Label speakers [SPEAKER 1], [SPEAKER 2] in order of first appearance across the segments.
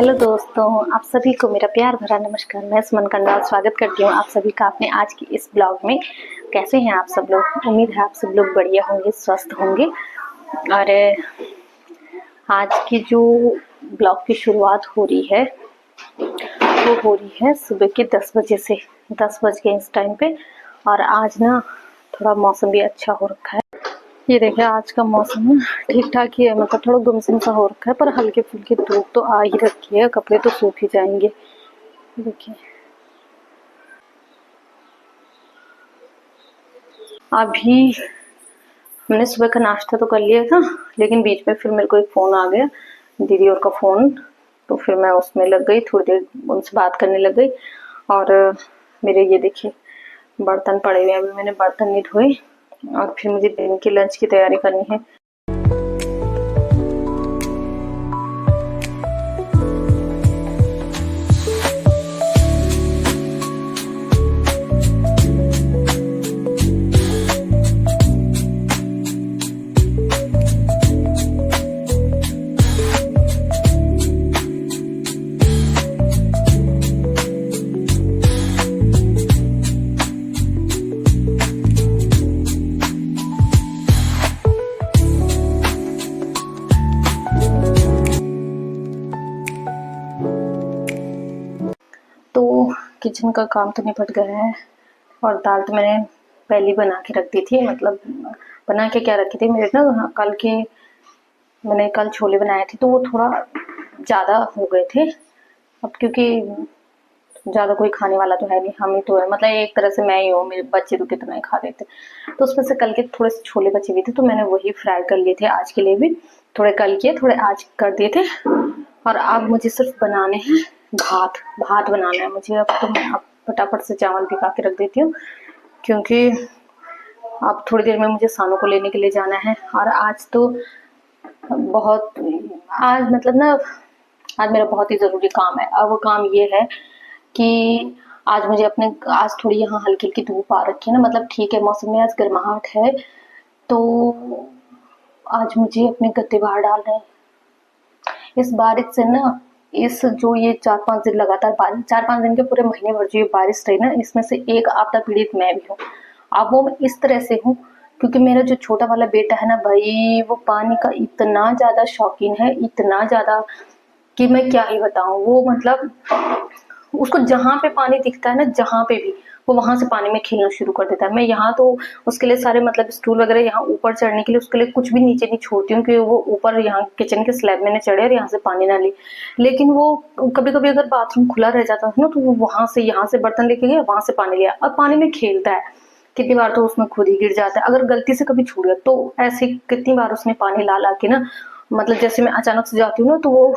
[SPEAKER 1] Hello दोस्तों, आप सभी को मेरा प्यार भरा नमस्कार। मैं सुमन कंडाल स्वागत करती हूँ आप सभी का अपने आज की इस ब्लॉग में। कैसे हैं आप सब लोग? उम्मीद है आप सब लोग बढ़िया होंगे, स्वस्थ होंगे। और आज की जो ब्लॉग की शुरुआत हो रही है वो हो रही है सुबह के 10 बजे से। 10 बज गए इस टाइम पे। और आज ना थोड़ा मौसम भी अच्छा हो रखा है। ये देखिए आज का मौसम ना ठीक ठाक ही है, मतलब थोड़ा गुमसुम सा हो रखा है, पर हल्के फुल्के धूप तो आ ही रखी है, कपड़े तो सूख ही जाएंगे। देखिए अभी हमने सुबह का नाश्ता तो कर लिया था, लेकिन बीच में फिर मेरे को एक फ़ोन आ गया, दीदी और का फ़ोन। तो फिर मैं उसमें लग गई, थोड़ी देर उनसे बात करने लग गई। और मेरे ये देखिए बर्तन पड़े हुए हैं, अभी मैंने बर्तन नहीं धोए। और फिर मुझे दिन की लंच की तैयारी करनी है। तो किचन का काम तो निपट गया है। और दाल तो मैंने पहले बना के रख दी थी, मतलब बना के क्या रखी थी मेरे ना, कल के मैंने कल छोले बनाए थे तो वो थोड़ा ज़्यादा हो गए थे। अब क्योंकि ज़्यादा कोई खाने वाला तो है नहीं, हम ही तो है, मतलब एक तरह से मैं ही हूँ, मेरे बच्चे तो कितना ही खा लेते। तो उसमें से कल के थोड़े से छोले बचे हुए थे, तो मैंने वही फ्राई कर लिए थे आज के लिए भी। थोड़े कल किए, थोड़े आज कर दिए थे। और अब मुझे सिर्फ बनाने हैं भात। भात बनाना है मुझे। अब तो मैं अब फटाफट से चावल भिगा के रख देती हूँ, क्योंकि अब थोड़ी देर में मुझे सानू को लेने के लिए जाना है। और आज तो बहुत आज मतलब ना आज मेरा बहुत ही ज़रूरी काम है। अब वो काम ये है कि आज मुझे अपने आज थोड़ी यहाँ हल्की हल्की धूप आ रखी है ना, मतलब ठीक है मौसम में, आज गर्माहट है। तो आज मुझे अपने गद्दे बाहर डालने हैं। इस बारिश से ना, इस जो ये 4-5 दिन लगातार बारिश, 4-5 दिन के पूरे महीने भर जो ये बारिश रही ना, इसमें से एक आपदा पीड़ित मैं भी हूँ। अब वो मैं इस तरह से हूँ क्योंकि मेरा जो छोटा वाला बेटा है ना भाई, वो पानी का इतना ज़्यादा शौकीन है, इतना ज़्यादा कि मैं क्या ही बताऊँ। वो मतलब उसको जहाँ पे पानी दिखता है ना, जहाँ पे भी, वो वहां से पानी में खेलना शुरू कर देता है। मैं यहाँ तो उसके लिए सारे मतलब स्टूल वगैरह यहाँ ऊपर चढ़ने के लिए उसके लिए कुछ भी नीचे नहीं छोड़ती हूँ कि वो ऊपर यहाँ किचन के स्लैब में न चढ़े और यहाँ से पानी ना ले। लेकिन वो कभी कभी अगर बाथरूम खुला रह जाता है ना, तो वो वहां से यहाँ से बर्तन लेके गया, वहां से पानी लिया और पानी में खेलता है। कितनी बार तो उसमें खुद ही गिर जाता है, अगर गलती से कभी छूट गया तो। ऐसे कितनी बार उसमें पानी ला ला के ना, मतलब जैसे मैं अचानक से जाती हूँ ना, तो वो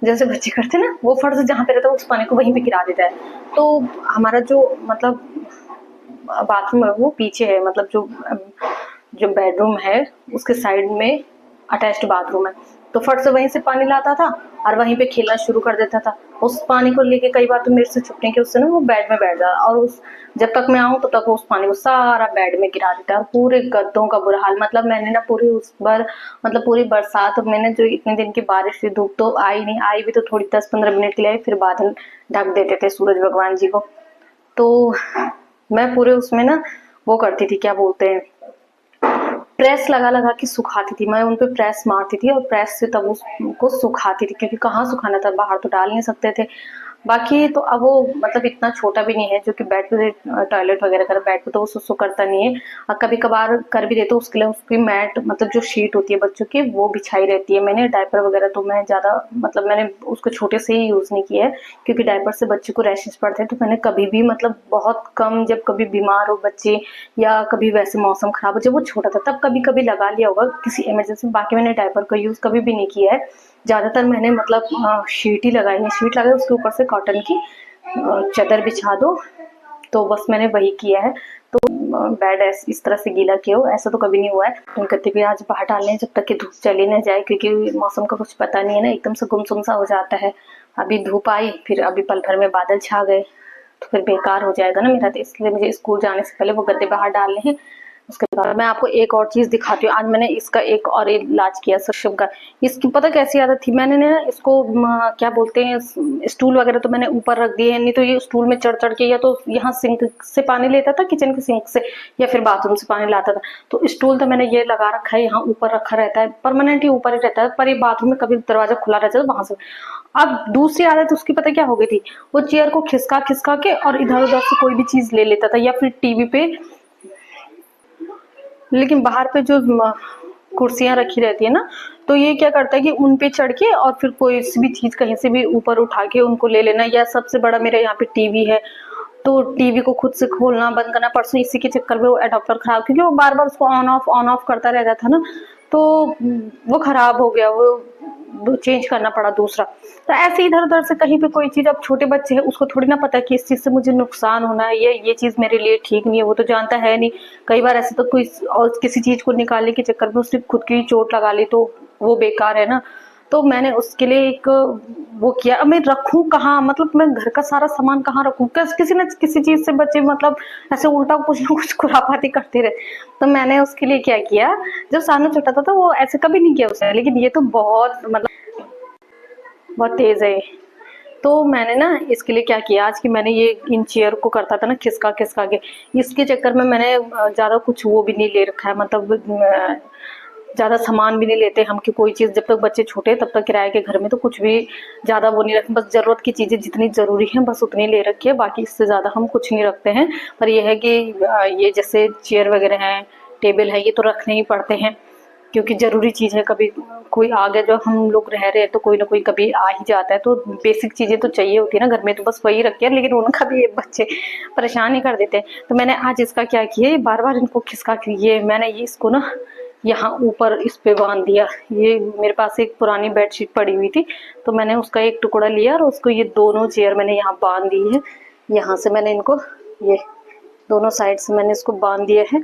[SPEAKER 1] जैसे बच्चे करते हैं ना, वो फर्ज जहाँ पे रहता है उस पानी को वहीं पे गिरा देता है। तो हमारा जो मतलब बाथरूम है वो पीछे है, मतलब जो जो बेडरूम है उसके साइड में अटैच्ड बाथरूम है। तो फट से वहीं से पानी लाता था और वहीं पे खेलना शुरू कर देता था। उस पानी को लेके कई बार तो मेरे से छुपने के उससे ना वो बेड में बैठ जाता, और उस जब तक मैं आऊँ तो तक वो उस पानी को सारा बेड में गिरा देता है और पूरे गद्दों का बुरा हाल। मतलब मैंने ना पूरी उस बार, मतलब पूरी बरसात मैंने जो इतने दिन की बारिश थी, धूप तो आई नहीं, आई भी तो थोड़ी 10-15 मिनट के लिए आई, फिर बादल ढक देते थे सूरज भगवान जी को। तो मैं पूरे उसमें ना वो करती थी, क्या बोलते हैं, प्रेस लगा लगा के सुखाती थी। मैं उन पे प्रेस मारती थी और प्रेस से तब उसको सुखाती थी, क्योंकि कहाँ सुखाना था, बाहर तो डाल नहीं सकते थे। बाकी तो अब वो मतलब इतना छोटा भी नहीं है जो कि बेड पे टॉयलेट वगैरह कर, बेड पे तो वो सुसु करता नहीं है। और कभी कभार कर भी दे तो उसके लिए उसकी मैट, मतलब जो शीट होती है बच्चों की, वो बिछाई रहती है। मैंने डायपर वगैरह तो मैं ज़्यादा, मतलब मैंने उसको छोटे से ही यूज़ नहीं किया है, क्योंकि डायपर से बच्चे को रैशेस पड़ते हैं। तो मैंने कभी भी, मतलब बहुत कम, जब कभी बीमार हो बच्चे या कभी वैसे मौसम खराब हो, जब वो छोटा था तब कभी कभी लगा लिया होगा किसी इमरजेंसी में। बाकी मैंने डायपर का यूज़ कभी भी नहीं किया है। ज़्यादातर मैंने मतलब शीट ही लगाई है, शीट लगाई, उसके ऊपर से कॉटन की चादर बिछा दो, तो बस मैंने वही किया है। तो बेड इस तरह से गीला किया हो ऐसा तो कभी नहीं हुआ है। तो कहते भी आज बाहर डालने जब तक कि धूप चली ना जाए, क्योंकि मौसम का कुछ पता नहीं है ना, एकदम से गुमसुम सा हो जाता है। अभी धूप आई, फिर अभी पल भर में बादल छा गए, तो फिर बेकार हो जाएगा ना मेरा। तो इसलिए मुझे स्कूल जाने से पहले वो गद्दे बाहर डालने हैं, उसके बाद मैं आपको एक और चीज दिखाती हूँ। आज मैंने इसका एक और इलाज किया सक्षम का। इसकी पता कैसी आदत थी, मैंने ना इसको क्या बोलते हैं, स्टूल वगैरह तो मैंने ऊपर रख दिए हैं, नहीं तो ये स्टूल में चढ़ चढ़ के या तो यहाँ सिंक से पानी लेता था, किचन के सिंक से, या फिर बाथरूम से पानी लाता था। तो स्टूल तो मैंने ये लगा रखा है, यहाँ ऊपर रखा रहता है, परमानेंट ही ऊपर ही रहता है, पर ये बाथरूम में कभी दरवाजा खुला रहता है तो वहां से। अब दूसरी आदत उसकी पता क्या हो गई थी, वो चेयर को खिसका खिसका के और इधर उधर से कोई भी चीज ले लेता था, या फिर टीवी पे, लेकिन बाहर पे जो कुर्सियां रखी रहती है ना, तो ये क्या करता है कि उन पे चढ़ के और फिर कोई सी भी चीज कहीं से भी ऊपर उठा के उनको ले लेना। या सबसे बड़ा मेरे यहाँ पे टीवी है, तो टीवी को खुद से खोलना बंद करना, परसों इसी के चक्कर में वो एडाप्टर खराब, क्योंकि वो बार बार उसको ऑन ऑफ करता रहता था ना, तो वो खराब हो गया, वो चेंज करना पड़ा दूसरा। तो ऐसे इधर उधर से कहीं पे कोई चीज, अब छोटे बच्चे हैं उसको थोड़ी ना पता है कि इस चीज से मुझे नुकसान होना है, ये चीज मेरे लिए ठीक नहीं है, वो तो जानता है नहीं। कई बार ऐसे तो कोई और किसी चीज को निकालने के चक्कर में उसने खुद की चोट लगा ली, तो वो बेकार है ना। तो मैंने उसके लिए एक वो किया। अब मैं रखूं कहाँ, मतलब मैं घर का सारा सामान कहाँ रखूं, किसी न किसी चीज से बच्चे मतलब ऐसे उल्टा कुछ ना कुछ खुरापाती करते रहे। तो मैंने उसके लिए क्या किया, जब सानू छोटा था तो वो ऐसे कभी नहीं किया उसने, लेकिन ये तो बहुत मतलब बहुत तेज है। तो मैंने ना इसके लिए क्या किया आज, कि मैंने ये इन चेयर को करता था ना खिसका खिसका के, इसके चक्कर में मैंने ज्यादा कुछ वो भी नहीं ले रखा है, मतलब ज्यादा सामान भी नहीं लेते हम, कि कोई चीज जब तक बच्चे छोटे तब तक किराए के घर में तो कुछ भी ज्यादा वो नहीं रखते, बस जरूरत की चीजें जितनी जरूरी है बस उतनी ले रखी है, बाकी इससे ज्यादा हम कुछ नहीं रखते हैं। पर यह है कि ये जैसे चेयर वगैरह है, टेबल है, ये तो रखने ही पड़ते हैं, क्योंकि जरूरी चीज है। कभी कोई आ गया, जो हम लोग रह रहे हैं तो कोई ना कोई कभी आ ही जाता है, तो बेसिक चीजें तो चाहिए होती है ना घर में, तो बस वही रखी है, लेकिन उनका भी ये बच्चे परेशान ही कर देते हैं। तो मैंने आज इसका क्या किया, बार बार इनको खिसका के ये मैंने ये इसको ना यहाँ ऊपर इस पे बांध दिया। ये मेरे पास एक पुरानी बेडशीट पड़ी हुई थी, तो मैंने उसका एक टुकड़ा लिया और उसको ये दोनों चेयर मैंने यहाँ बांध दी है। यहाँ से मैंने इनको ये दोनों साइड से मैंने इसको बांध दिया है,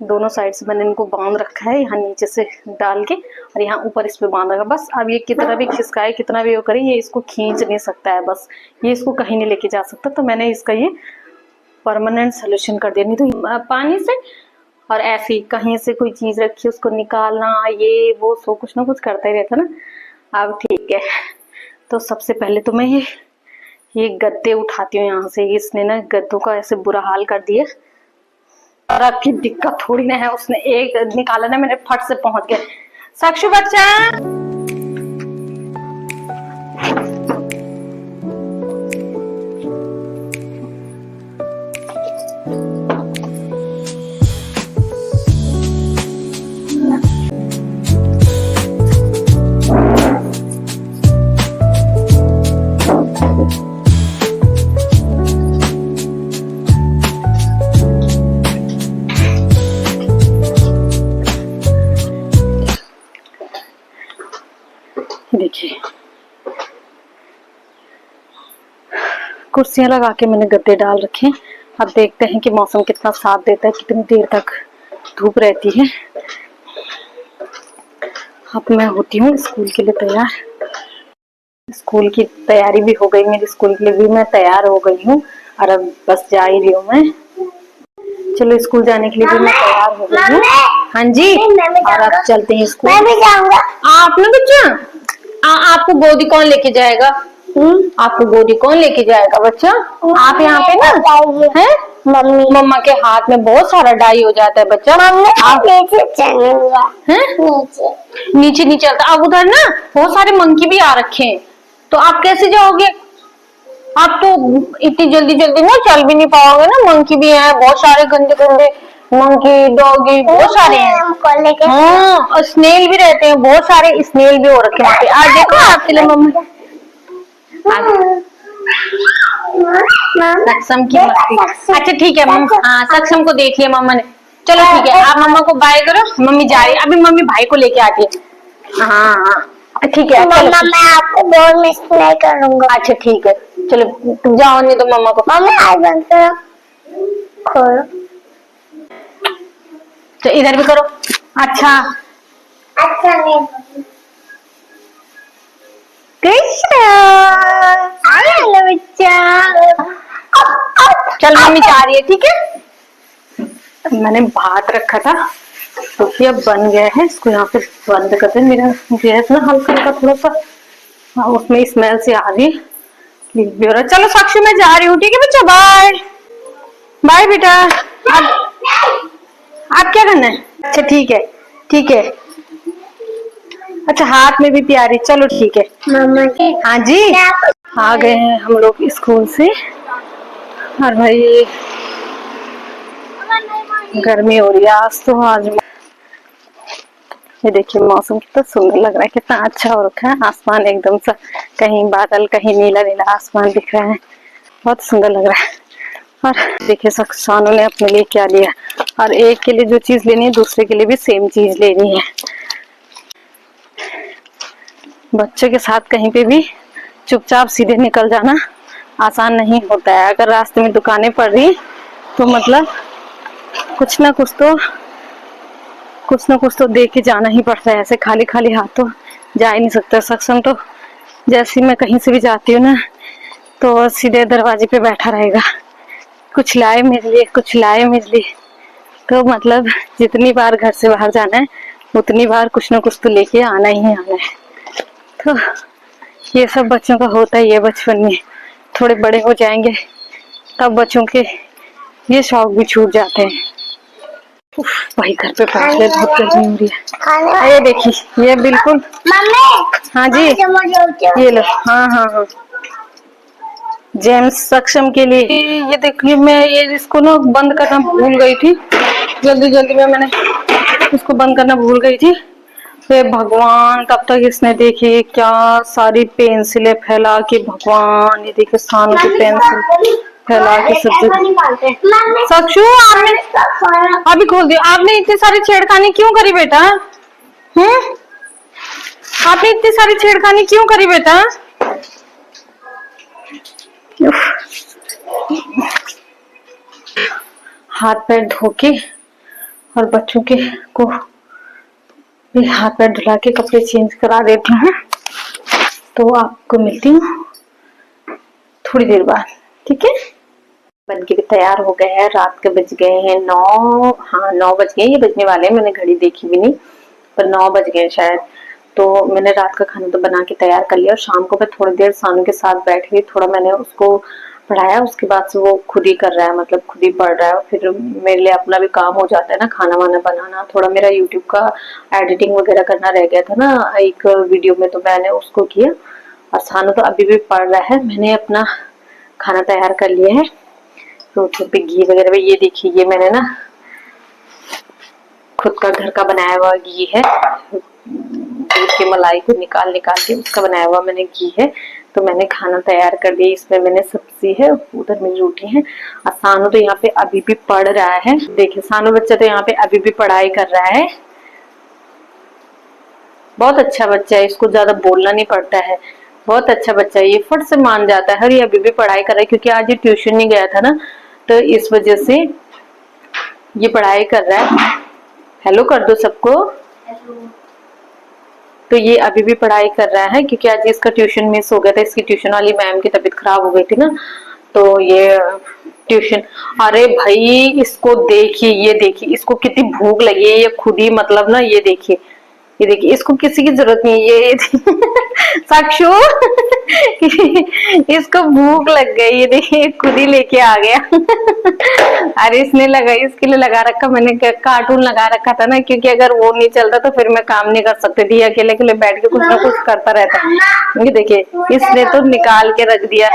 [SPEAKER 1] दोनों साइड से मैंने इनको बांध रखा है, यहाँ नीचे से डाल के और यहाँ ऊपर इस पे बांध रखा। बस अब ये कितना भी खिसकाए, कितना भी वो करे, ये इसको खींच नहीं सकता है, बस ये इसको कहीं नहीं लेके जा सकता। तो मैंने इसका ये परमानेंट सोल्यूशन कर दिया। नहीं तो पानी से और ऐसे ही कहीं से कोई चीज रखी उसको निकालना, ये वो सो कुछ ना कुछ करता ही रहता ना। अब ठीक है, तो सबसे पहले तो मैं ये गद्दे उठाती हूँ यहाँ से। इसने ना गद्दों का ऐसे बुरा हाल कर दिया, और आपकी दिक्कत थोड़ी ना है, उसने एक निकाला ना, मैंने फट से पहुंच गया। साक्षी बच्चा, देखिए कुर्सियां लगा के मैंने गद्दे डाल रखे हैं। अब देखते हैं कि मौसम कितना साथ देता है, कितनी देर तक धूप रहती है। अब मैं होती हूँ स्कूल के लिए तैयार। स्कूल की तैयारी भी हो गई, मेरी स्कूल के लिए भी मैं तैयार हो गई हूँ, और अब बस जा ही रही हूँ मैं। चलो स्कूल जाने के लिए भी मैं तैयार हो गई हूँ। हाँ जी, और अब चलते हैं स्कूल। मैं भी जाऊंगा। आप ना बच्चा, आपको गोदी कौन लेके जाएगा? आपको गोदी कौन लेके जाएगा बच्चा? आप यहाँ पे ना है, मम्मी, मम्मा के हाथ में बहुत सारा डाई हो जाता है बच्चा। आप नीचे नहीं चलता। अब उधर ना बहुत सारे मंकी भी आ रखे हैं, तो आप कैसे जाओगे? आप तो इतनी जल्दी जल्दी ना चल भी नहीं पाओगे ना, मंकी भी है बहुत सारे, गंदे गंदे मंकी, डॉगी बहुत सारे हैं। हाँ, और स्नेल भी रहते हैं, बहुत सारे स्नेल भी हो रखे हैं। आज देखो आपके लिए मम्मी सक्षम की मस्ती। अच्छा ठीक है मम्मा, हाँ सक्षम को देख लिया मम्मा ने। चलो ठीक है, आप मम्मा को बाय करो, मम्मी जा रही है। अभी मम्मी भाई को लेके आती है। हाँ हाँ ठीक है, मम्मा मैं आपको बहुत मिस नहीं करूंगा। अच्छा ठीक है, चलो तुम जाओ, नहीं तो मम्मा को। मम्मी आई बंद करो, खोलो। तो इधर भी करो। अच्छा अच्छा नहीं बच्चा, चल मम्मी जा रही है, ठीक है। मैंने भात रखा था तो ये बन गया है, इसको यहाँ पे बंद करते हैं। मेरा गैस ना हल्का हल्का थोड़ा सा, हाँ, उसमें स्मेल से आ रही है। चलो साक्षी मैं जा रही हूँ, ठीक है बच्चा, बाय बाय बेटा। आप क्या करना है? अच्छा ठीक है, ठीक है। अच्छा हाथ में भी तैयारी, चलो ठीक है। मामा जी, हाँ जी, आ गए हैं हम लोग स्कूल से। और भाई गर्मी हो रही है आज तो। आज ये देखिए मौसम कितना सुंदर लग रहा है, कितना अच्छा हो रखा है। आसमान एकदम सा, कहीं बादल कहीं नीला नीला आसमान दिख रहा है, बहुत सुंदर लग रहा है। और देखिए सानू ने अपने लिए क्या लिया, और एक के लिए जो चीज लेनी है दूसरे के लिए भी सेम चीज लेनी है। बच्चों के साथ कहीं पे भी चुपचाप सीधे निकल जाना आसान नहीं होता है। अगर रास्ते में दुकानें पड़ रही तो मतलब कुछ ना कुछ तो देख के जाना ही पड़ता है। ऐसे खाली खाली हाथ तो जा ही नहीं सकता। सक्षम तो जैसे मैं कहीं से भी जाती हूँ ना तो सीधे दरवाजे पे बैठा रहेगा, कुछ लाए मेरे लिए, कुछ लाए मेरे लिए। तो मतलब जितनी बार घर से बाहर जाना है उतनी बार कुछ ना कुछ तो लेके आना ही आना है। तो ये सब बच्चों का होता ही है बचपन में। थोड़े बड़े हो जाएंगे तब बच्चों के ये शौक भी छूट जाते हैं। भाई घर पे पहुंच गए, बहुत गर्मी हो रही है। ये देखिए ये बिल्कुल, हाँ जी ये लो, हाँ हाँ हाँ जेम्स सक्षम के लिए। ये देखिए मैं ये इसको ना बंद करना भूल गई थी, जल्दी जल्दी में मैंने इसको बंद करना भूल गई थी। हे भगवान, तब तक इसने देखिए क्या सारी पेंसिलें फैला के, भगवान ये देखिए सानू की पेंसिल फैला के सब। सक्षु आपने अभी खोल दिया, आपने इतनी सारी छेड़खानी क्यों करी बेटा? हम्म, आपने इतनी सारी छेड़खानी क्यों करी बेटा? हाथ पैर धो के और बच्चों के को भी हाथ पैर धुला के कपड़े चेंज करा देती हूँ। तो आपको मिलती हूँ थोड़ी देर बाद, ठीक है? बन के भी तैयार हो गए हैं। रात के बज गए हैं 9, हाँ 9 बज गए, ये बजने वाले हैं, मैंने घड़ी देखी भी नहीं पर 9 बज गए शायद। तो मैंने रात का खाना तो बना के तैयार कर लिया और शाम को मैं थोड़ी देर सानू के साथ बैठ गई, थोड़ा मैंने उसको पढ़ाया। उसके बाद से वो खुद ही कर रहा है, मतलब खुद ही पढ़ रहा है। फिर मेरे लिए अपना भी काम हो जाता है ना, खाना वाना बनाना। थोड़ा मेरा यूट्यूब का एडिटिंग वगैरह करना रह गया था ना एक वीडियो में, तो मैंने उसको किया। और सानू तो अभी भी पढ़ रहा है। मैंने अपना खाना तैयार कर लिया है, रोटियों पे घी वगैरह। ये देखिए ये मैंने ना खुद का घर का बनाया हुआ घी है, दूध की मलाई को निकाल निकाल के उसका बनाया हुआ मैंने घी है। तो मैंने खाना तैयार कर दिया, इसमें मैंने सब्जी है, उधर मेरी रोटी है। और सानू तो यहाँ पे अभी भी पढ़ रहा है। देखिए सानू बच्चा तो यहाँ पे अभी भी पढ़ाई कर रहा है, बहुत अच्छा बच्चा है, इसको ज्यादा बोलना नहीं पड़ता है, बहुत अच्छा बच्चा है, ये फट से मान जाता है। और ये अभी भी पढ़ाई कर रहा है क्योंकि आज ये ट्यूशन नहीं गया था ना, तो इस वजह से ये पढ़ाई कर रहा है। हेलो कर दो सबको। तो ये अभी भी पढ़ाई कर रहा है क्योंकि आज इसका ट्यूशन मिस हो गया था। इसकी ट्यूशन वाली मैम की तबीयत खराब हो गई थी ना, तो ये ट्यूशन। अरे भाई इसको देखिए, ये देखिए इसको कितनी भूख लगी है, ये खुद ही मतलब ना, ये देखिए ये देखिए इसको किसी की जरूरत नहीं है। ये साक्षु इसको भूख लग गई, ये देखिए खुद ही लेके आ गया। अरे इसने लगा, इसके लिए लगा रखा मैंने, कार्टून लगा रखा था ना, क्योंकि अगर वो नहीं चलता तो फिर मैं काम नहीं कर सकती थी। अकेले अकेले बैठ के कुछ ना कुछ करता रहता। ये देखिए इसने तो निकाल के रख दिया।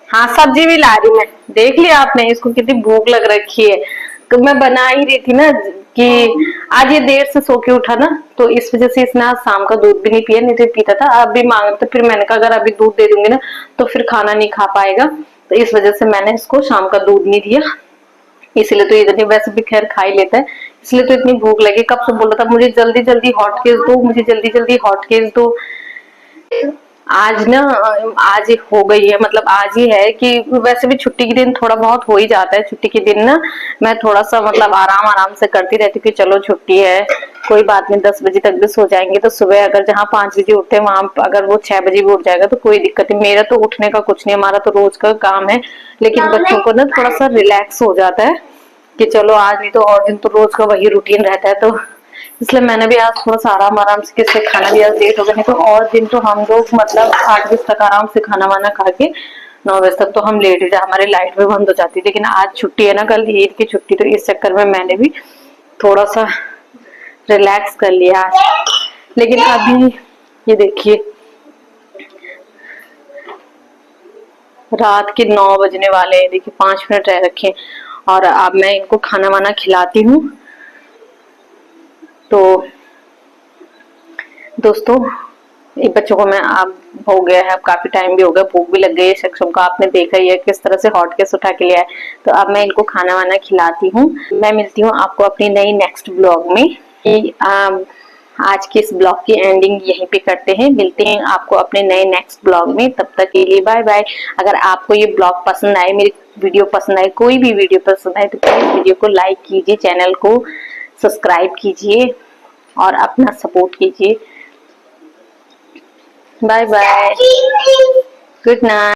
[SPEAKER 1] हाँ सब्जी भी ला रही मैं, देख लिया आपने, इसको कितनी भूख लग रखी है। तो मैं बना ही रही थी ना कि आज ये देर से सो के उठा ना, तो इस वजह से इसने आज शाम का दूध भी नहीं पिया, नहीं तो पीता था। अब भी मांगता, तो फिर मैंने कहा अगर अभी दूध दे दूंगी ना तो फिर खाना नहीं खा पाएगा, तो इस वजह से मैंने इसको शाम का दूध नहीं दिया। इसलिए तो इतनी, वैसे भी खैर खा ही लेता है, इसलिए तो इतनी भूख लगी। कब से बोल रहा था मुझे जल्दी जल्दी हॉट केस दो, मुझे जल्दी जल्दी हॉट केस दो। आज ना, आज हो गई है, मतलब आज ही है कि वैसे भी छुट्टी के दिन थोड़ा बहुत हो ही जाता है। छुट्टी के दिन ना मैं थोड़ा सा मतलब आराम आराम से करती रहती हूँ कि चलो छुट्टी है कोई बात नहीं, 10 बजे तक भी सो जाएंगे तो सुबह अगर जहाँ 5 बजे उठते हैं वहां अगर वो 6 बजे भी उठ जाएगा तो कोई दिक्कत नहीं। मेरा तो उठने का कुछ नहीं, हमारा तो रोज का काम है, लेकिन बच्चों को ना थोड़ा सा रिलैक्स हो जाता है कि चलो आज नहीं तो और दिन तो रोज का वही रूटीन रहता है, तो इसलिए मैंने भी आज थोड़ा सा आराम आराम से, किससे खाना भी आज लेट हो गया, नहीं तो और दिन तो हम लोग मतलब 8 बजे तक आराम से खाना वाना खा के 9 बजे तक तो हम लेट ही, हमारी लाइट भी बंद हो जाती। लेकिन आज छुट्टी है ना, कल ईद की छुट्टी, तो इस चक्कर में मैंने भी थोड़ा सा रिलैक्स कर लिया आज। लेकिन अभी ये देखिए रात के 9 बजने वाले हैं, देखिए 5 मिनट रह रखे हैं और अब मैं इनको खाना वाना खिलाती हूँ। तो दोस्तों ये बच्चों को मैं अब हो गया है, अब काफी टाइम भी हो गया, भूख भी लग गई है शख्सों को, आपने देखा ही है किस तरह से हॉट केस उठा के लिया है। तो अब मैं इनको खाना वाना खिलाती हूँ। मैं मिलती हूँ आपको अपनी नई नेक्स्ट ब्लॉग में। आज के इस ब्लॉग की एंडिंग यहीं पे करते हैं, मिलते हैं आपको अपने नए नेक्स्ट ब्लॉग में, तब तक के लिए बाय बाय। अगर आपको ये ब्लॉग पसंद आए, मेरी वीडियो पसंद आए, कोई भी वीडियो पसंद आए, तो प्लीज वीडियो को लाइक कीजिए, चैनल को सब्सक्राइब कीजिए और अपना सपोर्ट कीजिए। Bye bye, good night.